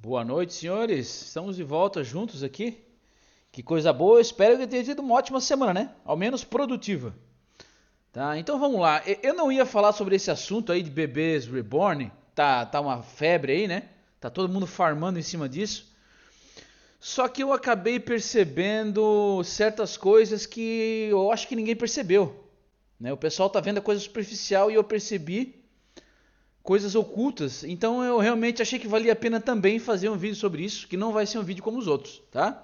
Boa noite, senhores. Estamos de volta juntos aqui. Que coisa boa. Espero que tenha tido uma ótima semana, né? Ao menos produtiva. Tá? Então vamos lá. Eu não ia falar sobre esse assunto aí de bebês reborn. Tá uma febre aí, né? Tá todo mundo farmando em cima disso. Só que eu acabei percebendo certas coisas que eu acho que ninguém percebeu, né? O pessoal tá vendo a coisa superficial e eu percebi coisas ocultas. Então eu realmente achei que valia a pena também fazer um vídeo sobre isso, que não vai ser um vídeo como os outros, tá?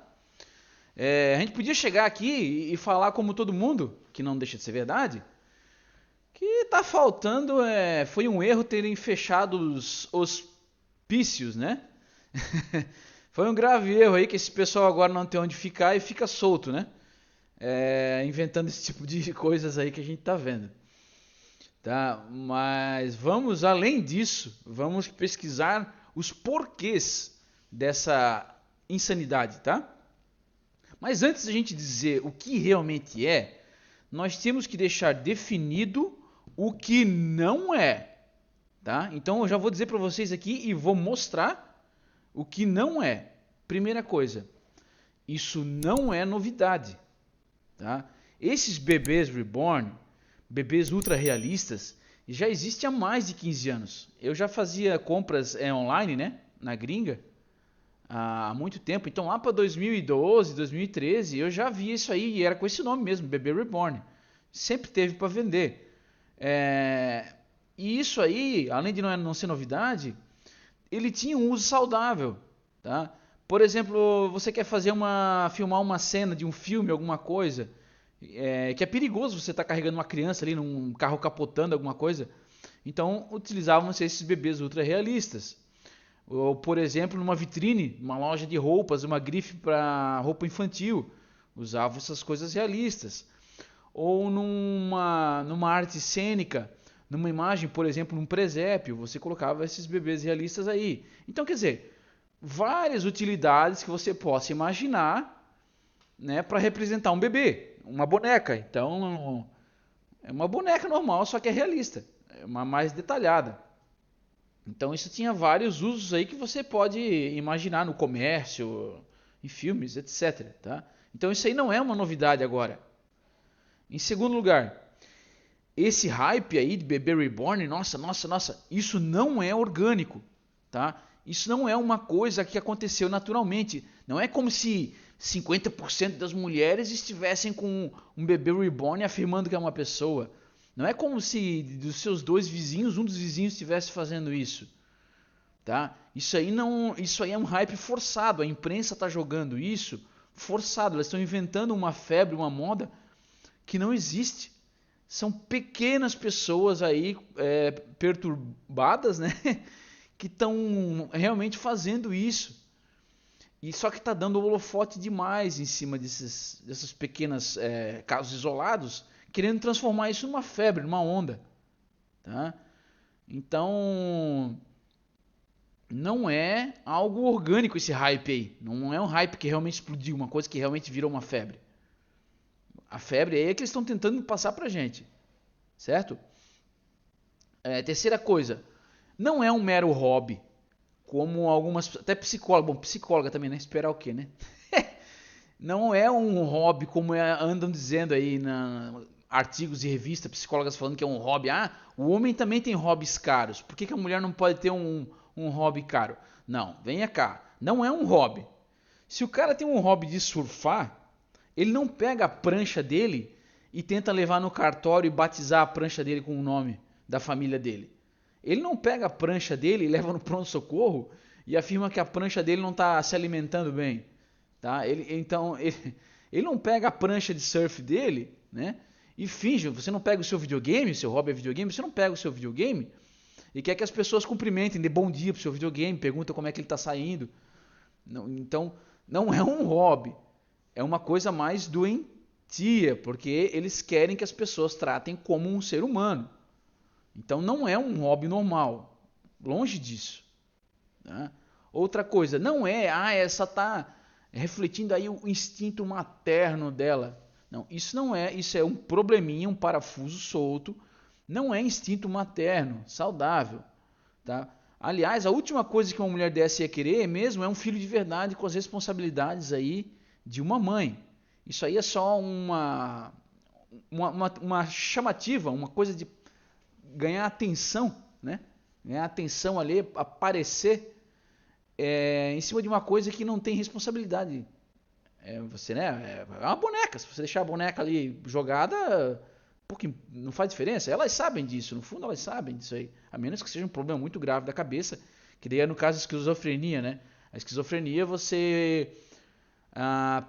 A gente podia chegar aqui e falar como todo mundo, que não deixa de ser verdade, que tá faltando, foi um erro terem fechado os hospícios, né? Foi um grave erro aí que esse pessoal agora não tem onde ficar e fica solto, né? Inventando esse tipo de coisas aí que a gente tá vendo. Tá? Mas vamos além disso, vamos pesquisar os porquês dessa insanidade, tá? Mas antes da gente dizer o que realmente é, nós temos que deixar definido o que não é, tá? Então eu já vou dizer para vocês aqui e vou mostrar o que não é. Primeira coisa, isso não é novidade, tá? Esses bebês reborn, bebês ultra realistas, já existem há mais de 15 anos. Eu já fazia compras online, né, na gringa, há muito tempo. Então lá para 2012, 2013, eu já via isso aí e era com esse nome mesmo, bebê reborn. Sempre teve para vender. E isso aí, além de não ser novidade, ele tinha um uso saudável, tá? Por exemplo, você quer filmar uma cena de um filme, alguma coisa, que é perigoso você estar carregando uma criança ali num carro capotando alguma coisa. Então utilizavam-se esses bebês ultra realistas. Ou, por exemplo, numa vitrine, uma loja de roupas, uma grife para roupa infantil, usavam essas coisas realistas. Ou numa arte cênica, numa imagem, por exemplo, num presépio, você colocava esses bebês realistas aí. Então, quer dizer, várias utilidades que você possa imaginar, né, para representar um bebê, uma boneca. Então, é uma boneca normal, só que é realista, é uma mais detalhada. Então isso tinha vários usos aí que você pode imaginar no comércio, em filmes, etc. Tá? Então isso aí não é uma novidade agora. Em segundo lugar, esse hype aí de bebê reborn, nossa, isso não é orgânico, tá? Isso não é uma coisa que aconteceu naturalmente. Não é como se 50% das mulheres estivessem com um bebê reborn afirmando que é uma pessoa. Não é como se dos seus dois vizinhos, um dos vizinhos estivesse fazendo isso, tá? Isso aí é um hype forçado. A imprensa está jogando isso forçado. Elas estão inventando uma febre, uma moda que não existe. São pequenas pessoas aí perturbadas, né? Que estão realmente fazendo isso. E só que está dando holofote demais em cima dessas pequenas casos isolados, querendo transformar isso numa febre, numa onda, tá? Então, não é algo orgânico esse hype aí. Não é um hype que realmente explodiu, uma coisa que realmente virou uma febre. A febre aí é que eles estão tentando passar pra gente, certo? Terceira coisa, não é um mero hobby, como algumas, até psicóloga também, né? Esperar o quê, né? Não é um hobby como andam dizendo aí na artigos e revistas, psicólogas falando que é um hobby. Ah, o homem também tem hobbies caros. Por que a mulher não pode ter um hobby caro? Não, venha cá. Não é um hobby. Se o cara tem um hobby de surfar, ele não pega a prancha dele e tenta levar no cartório e batizar a prancha dele com o nome da família dele. Ele não pega a prancha dele e leva no pronto-socorro e afirma que a prancha dele não está se alimentando bem. Tá? Ele não pega a prancha de surf dele, né? E finge, você não pega o seu videogame, seu hobby é videogame, você não pega o seu videogame e quer que as pessoas cumprimentem, dê bom dia pro seu videogame, pergunta como é que ele está saindo. Não, então, não é um hobby, é uma coisa mais doentia, porque eles querem que as pessoas tratem como um ser humano. Então não é um hobby normal, longe disso. Tá? Outra coisa, não é, essa tá refletindo aí o instinto materno dela. Não, isso não é, isso é um probleminha, um parafuso solto, não é instinto materno, saudável, tá? Aliás, a última coisa que uma mulher dessa ia querer mesmo é um filho de verdade com as responsabilidades aí de uma mãe. Isso aí é só uma chamativa, uma coisa de ganhar atenção, né? Ganhar atenção ali, aparecer em cima de uma coisa que não tem responsabilidade. Você, né? É uma boneca. Se você deixar a boneca ali jogada, pouco, não faz diferença. Elas sabem disso, no fundo elas sabem disso aí. A menos que seja um problema muito grave da cabeça, que daí é no caso da esquizofrenia, né? A esquizofrenia você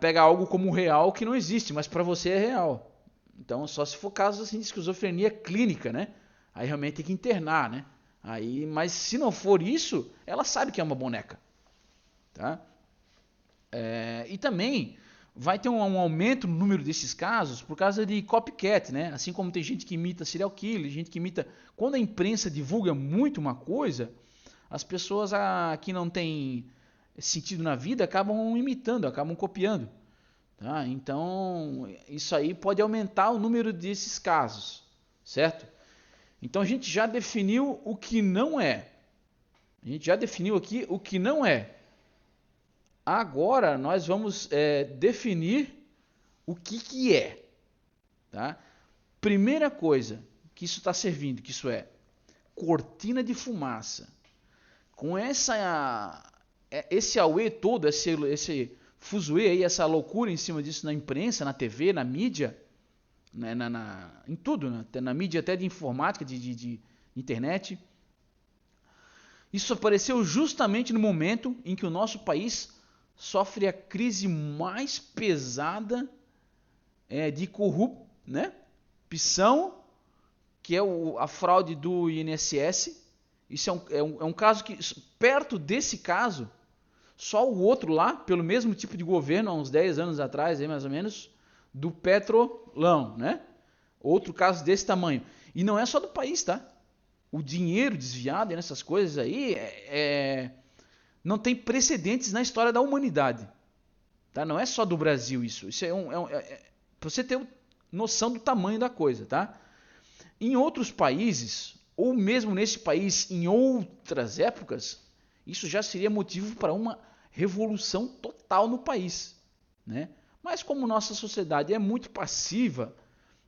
pega algo como real que não existe, mas para você é real. Então, só se for caso assim, de esquizofrenia clínica, né? Aí realmente tem que internar, né? Aí, mas se não for isso, ela sabe que é uma boneca, tá? E também vai ter um aumento no número desses casos por causa de copycat, né? Assim como tem gente que imita serial killer, gente que imita... Quando a imprensa divulga muito uma coisa, as pessoas que não têm sentido na vida acabam imitando, acabam copiando. Tá? Então, isso aí pode aumentar o número desses casos, certo? Então a gente já definiu o que não é. A gente já definiu aqui o que não é. Agora nós vamos definir o que é. Tá? Primeira coisa que isso está servindo, que isso é cortina de fumaça. Com esse auê todo, esse fuzuê aí, essa loucura em cima disso na imprensa, na TV, na mídia, né, em tudo, né, na mídia até de informática, de internet. Isso apareceu justamente no momento em que o nosso país sofre a crise mais pesada de corrupção, que é a fraude do INSS. Isso é um caso que, perto desse caso, só o outro lá, pelo mesmo tipo de governo, há uns 10 anos atrás, aí mais ou menos, do Petrolão, né? Outro caso desse tamanho. E não é só do país, tá? O dinheiro desviado nessas coisas aí não tem precedentes na história da humanidade. Tá? Não é só do Brasil isso. Isso para você ter noção do tamanho da coisa, tá? Em outros países, ou mesmo nesse país em outras épocas, isso já seria motivo para uma revolução total no país, né? Mas como nossa sociedade é muito passiva,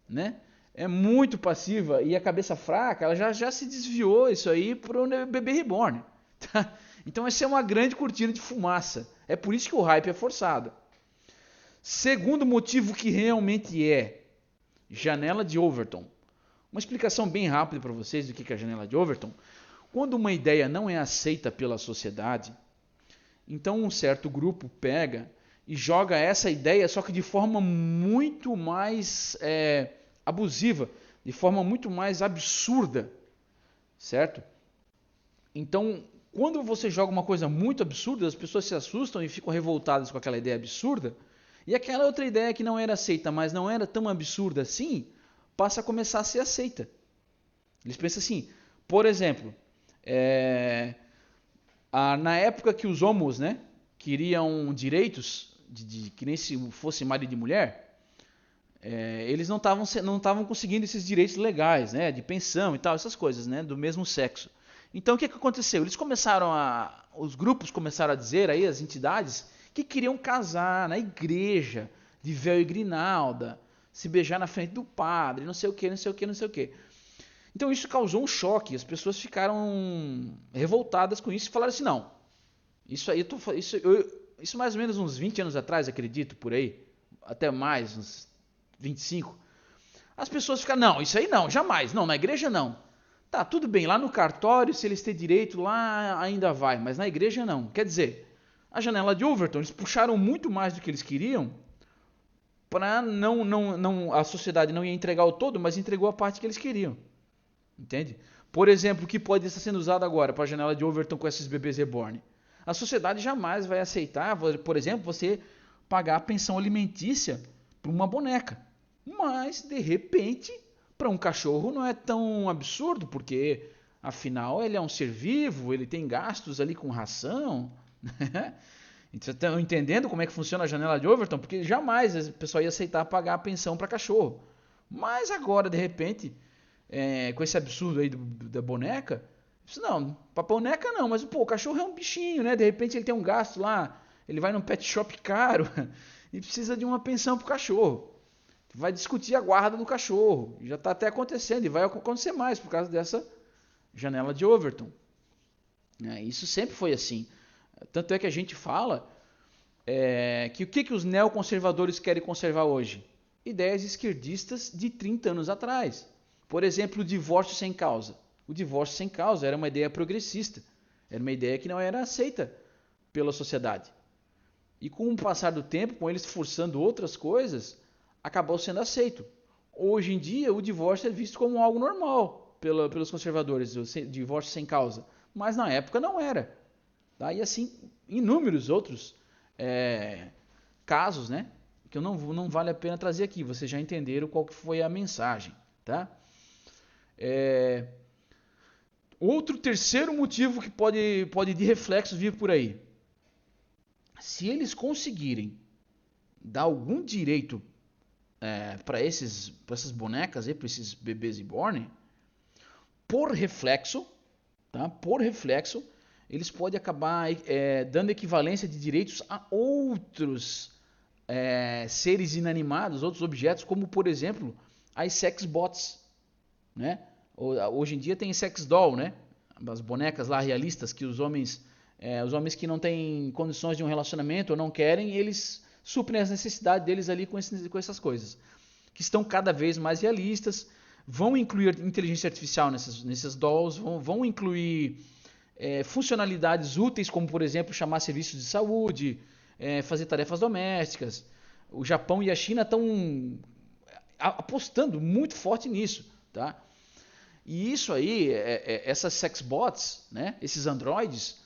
né? É muito passiva e a cabeça fraca, ela já se desviou isso aí para o bebê reborn. Tá? Então essa é uma grande cortina de fumaça. É por isso que o hype é forçado. Segundo motivo que realmente é janela de Overton. Uma explicação bem rápida para vocês do que é a janela de Overton. Quando uma ideia não é aceita pela sociedade, então um certo grupo pega e joga essa ideia, só que de forma muito mais abusiva, de forma muito mais absurda, certo? Então, quando você joga uma coisa muito absurda, as pessoas se assustam e ficam revoltadas com aquela ideia absurda, e aquela outra ideia que não era aceita, mas não era tão absurda assim, passa a começar a ser aceita. Eles pensam assim, por exemplo, na época que os homos, né, queriam direitos, que nem se fosse marido e mulher, eles não estavam conseguindo esses direitos legais, né, de pensão e tal, essas coisas, né, do mesmo sexo. Então o que aconteceu? Os grupos começaram a dizer aí, as entidades, que queriam casar na igreja, de véu e grinalda, se beijar na frente do padre, não sei o que, não sei o que, não sei o que. Então isso causou um choque, as pessoas ficaram revoltadas com isso e falaram assim, não, isso aí, isso mais ou menos uns 20 anos atrás, acredito, por aí, até mais, uns 25. As pessoas ficaram, não, isso aí não, jamais, não, na igreja não. Tá, tudo bem, lá no cartório, se eles têm direito, lá ainda vai, mas na igreja não. Quer dizer, a janela de Overton, eles puxaram muito mais do que eles queriam, para a sociedade não ia entregar o todo, mas entregou a parte que eles queriam. Entende? Por exemplo, o que pode estar sendo usado agora para a janela de Overton com esses bebês reborn? A sociedade jamais vai aceitar, por exemplo, você pagar a pensão alimentícia para uma boneca. Mas, de repente, para um cachorro não é tão absurdo, porque, afinal, ele é um ser vivo, ele tem gastos ali com ração. Vocês estão entendendo como é que funciona a janela de Overton? Porque jamais o pessoal ia aceitar pagar a pensão para cachorro. Mas agora, de repente, com esse absurdo aí da boneca, Não, pra boneca não, mas pô, o cachorro é um bichinho, né? De repente ele tem um gasto lá, ele vai num pet shop caro e precisa de uma pensão pro cachorro. Vai discutir a guarda do cachorro. Já está até acontecendo e vai acontecer mais por causa dessa janela de Overton. Isso sempre foi assim. Tanto é que a gente fala que o que os neoconservadores querem conservar hoje? Ideias esquerdistas de 30 anos atrás. Por exemplo, o divórcio sem causa. O divórcio sem causa era uma ideia progressista. Era uma ideia que não era aceita pela sociedade. E com o passar do tempo, com eles forçando outras coisas, acabou sendo aceito. Hoje em dia, o divórcio é visto como algo normal pelos conservadores, o divórcio sem causa. Mas na época não era. Tá? E assim, inúmeros outros casos, né? Que não vale a pena trazer aqui. Vocês já entenderam qual que foi a mensagem. Tá? Outro terceiro motivo que pode de reflexo vir por aí. Se eles conseguirem dar algum direito para essas bonecas, para esses bebês reborn, por reflexo, tá? Por reflexo, eles podem acabar dando equivalência de direitos a outros seres inanimados, outros objetos, como por exemplo as sex bots, né? Hoje em dia tem sex doll, né? As bonecas lá realistas que os homens que não têm condições de um relacionamento ou não querem, eles suprem as necessidades deles ali com essas coisas, que estão cada vez mais realistas, vão incluir inteligência artificial nessas dolls, vão incluir funcionalidades úteis, como por exemplo chamar serviços de saúde, fazer tarefas domésticas. O Japão e a China estão apostando muito forte nisso, tá? E isso aí, essas sexbots, né, esses androides,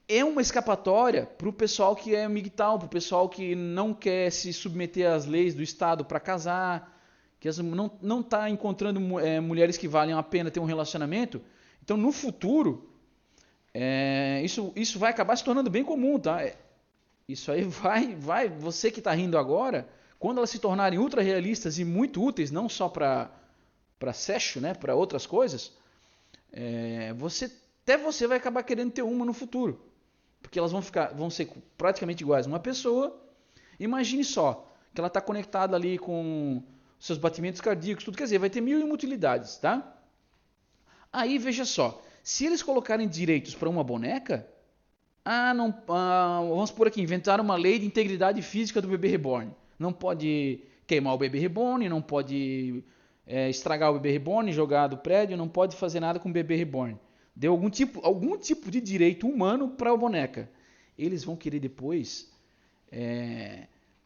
é uma escapatória para o pessoal que é MGTOW, para o pessoal que não quer se submeter às leis do Estado para casar, que não está encontrando mulheres que valem a pena ter um relacionamento. Então, no futuro, isso vai acabar se tornando bem comum, tá? Isso aí você que está rindo agora, quando elas se tornarem ultra realistas e muito úteis, não só para sexo, né, para outras coisas, você vai acabar querendo ter uma no futuro. Porque elas vão ser praticamente iguais a uma pessoa. Imagine só, que ela está conectada ali com seus batimentos cardíacos, tudo. Quer dizer, vai ter mil e uma utilidades, tá? Aí, veja só, se eles colocarem direitos para uma boneca, vamos por aqui, inventaram uma lei de integridade física do bebê reborn. Não pode queimar o bebê reborn, não pode estragar o bebê reborn, jogar do prédio, não pode fazer nada com o bebê reborn. Deu algum tipo de direito humano para a boneca. Eles vão querer depois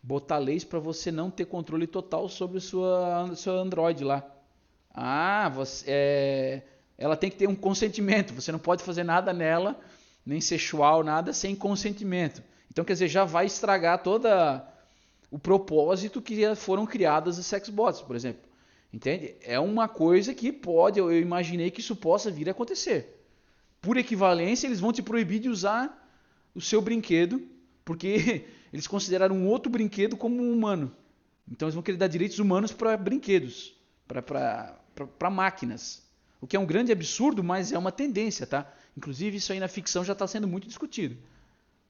botar leis para você não ter controle total sobre o seu Android lá. Ela tem que ter um consentimento. Você não pode fazer nada nela, nem sexual, nada, sem consentimento. Então, quer dizer, já vai estragar todo o propósito que foram criadas as sexbots, por exemplo. Entende? É uma coisa que eu imaginei que isso possa vir a acontecer. Por equivalência, eles vão te proibir de usar o seu brinquedo, porque eles consideraram um outro brinquedo como um humano. Então eles vão querer dar direitos humanos para brinquedos, para máquinas. O que é um grande absurdo, mas é uma tendência, tá? Inclusive isso aí na ficção já está sendo muito discutido.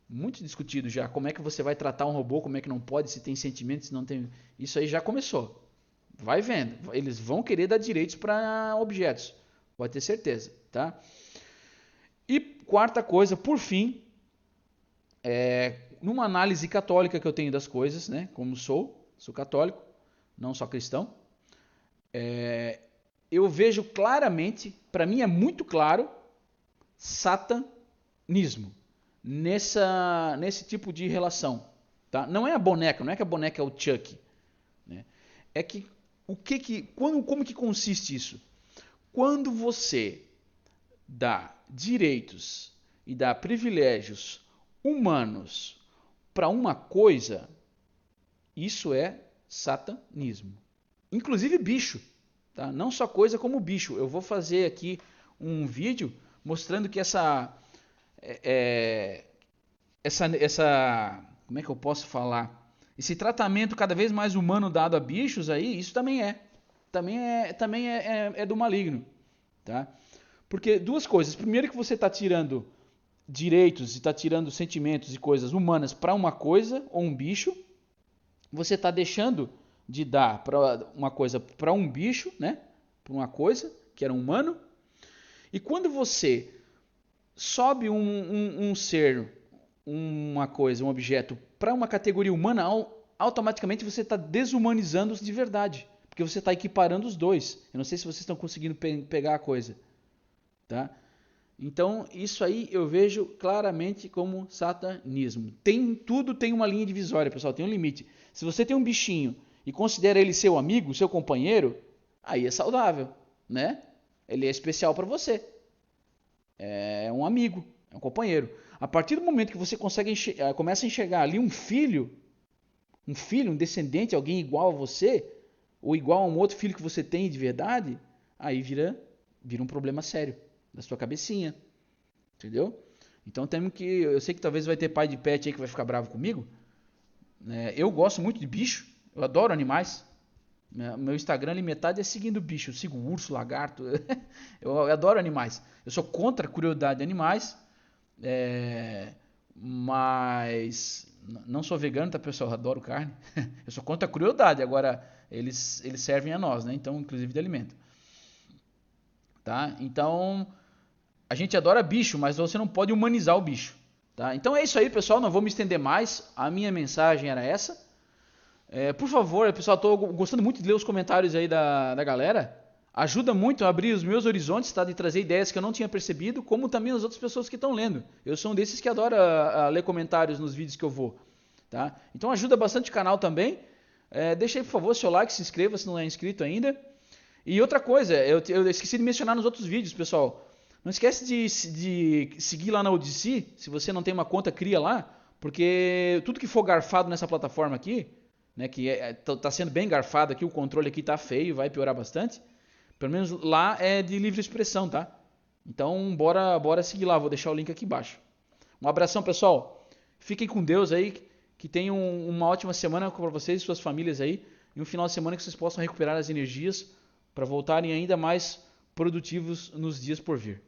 Muito discutido já. Como é que você vai tratar um robô, como é que não pode, se tem sentimentos, se não tem... Isso aí já começou. Vai vendo. Eles vão querer dar direitos para objetos. Pode ter certeza, tá? E quarta coisa, por fim, numa análise católica que eu tenho das coisas, né? Como sou católico, não só cristão, eu vejo claramente, para mim é muito claro, satanismo nesse tipo de relação, tá? Não é a boneca, não é que a boneca é o Chuck, né? É que como que consiste isso? Quando você dá direitos e dá privilégios humanos para uma coisa, isso é satanismo. Inclusive bicho, tá? Não só coisa como bicho. Eu vou fazer aqui um vídeo mostrando que como é que eu posso falar? Esse tratamento cada vez mais humano dado a bichos aí, isso também é do maligno, tá? Porque duas coisas. Primeiro que você está tirando direitos e está tirando sentimentos e coisas humanas para uma coisa ou um bicho. Você está deixando de dar para uma coisa para um bicho, né? Para uma coisa que era um humano. E quando você sobe um ser, uma coisa, um objeto para uma categoria humana, automaticamente você está desumanizando-os de verdade. Porque você está equiparando os dois. Eu não sei se vocês estão conseguindo pegar a coisa. Tá? Então, isso aí eu vejo claramente como satanismo. Tudo tem uma linha divisória, pessoal, tem um limite. Se você tem um bichinho e considera ele seu amigo, seu companheiro, aí é saudável, né? Ele é especial para você. É um amigo, é um companheiro. A partir do momento que você começa a enxergar ali um filho, um descendente, alguém igual a você, ou igual a um outro filho que você tem de verdade, aí vira um problema sério da sua cabecinha, entendeu? Então eu sei que talvez vai ter pai de pet aí que vai ficar bravo comigo, né? Eu gosto muito de bicho, eu adoro animais. Meu Instagram ali metade é seguindo bicho, eu sigo urso, lagarto, eu adoro animais. Eu sou contra a crueldade de animais, mas não sou vegano, tá, pessoal? Eu adoro carne. Eu sou contra a crueldade, agora eles servem a nós, né? Então, inclusive de alimento. Tá? Então, a gente adora bicho, mas você não pode humanizar o bicho. Tá? Então é isso aí, pessoal. Não vou me estender mais. A minha mensagem era essa. Por favor, pessoal, estou gostando muito de ler os comentários aí da galera. Ajuda muito a abrir os meus horizontes, tá? De trazer ideias que eu não tinha percebido, como também as outras pessoas que estão lendo. Eu sou um desses que adora ler comentários nos vídeos que eu vou. Tá? Então ajuda bastante o canal também. Deixa aí, por favor, seu like, se inscreva se não é inscrito ainda. E outra coisa, eu esqueci de mencionar nos outros vídeos, pessoal. Não esquece de seguir lá na Odysee. Se você não tem uma conta, cria lá. Porque tudo que for garfado nessa plataforma aqui, né, que tá sendo bem garfado aqui, o controle aqui tá feio, vai piorar bastante. Pelo menos lá é de livre expressão, tá? Então bora seguir lá, vou deixar o link aqui embaixo. Um abração, pessoal. Fiquem com Deus aí, que tenham uma ótima semana para vocês e suas famílias aí. E um final de semana que vocês possam recuperar as energias para voltarem ainda mais produtivos nos dias por vir.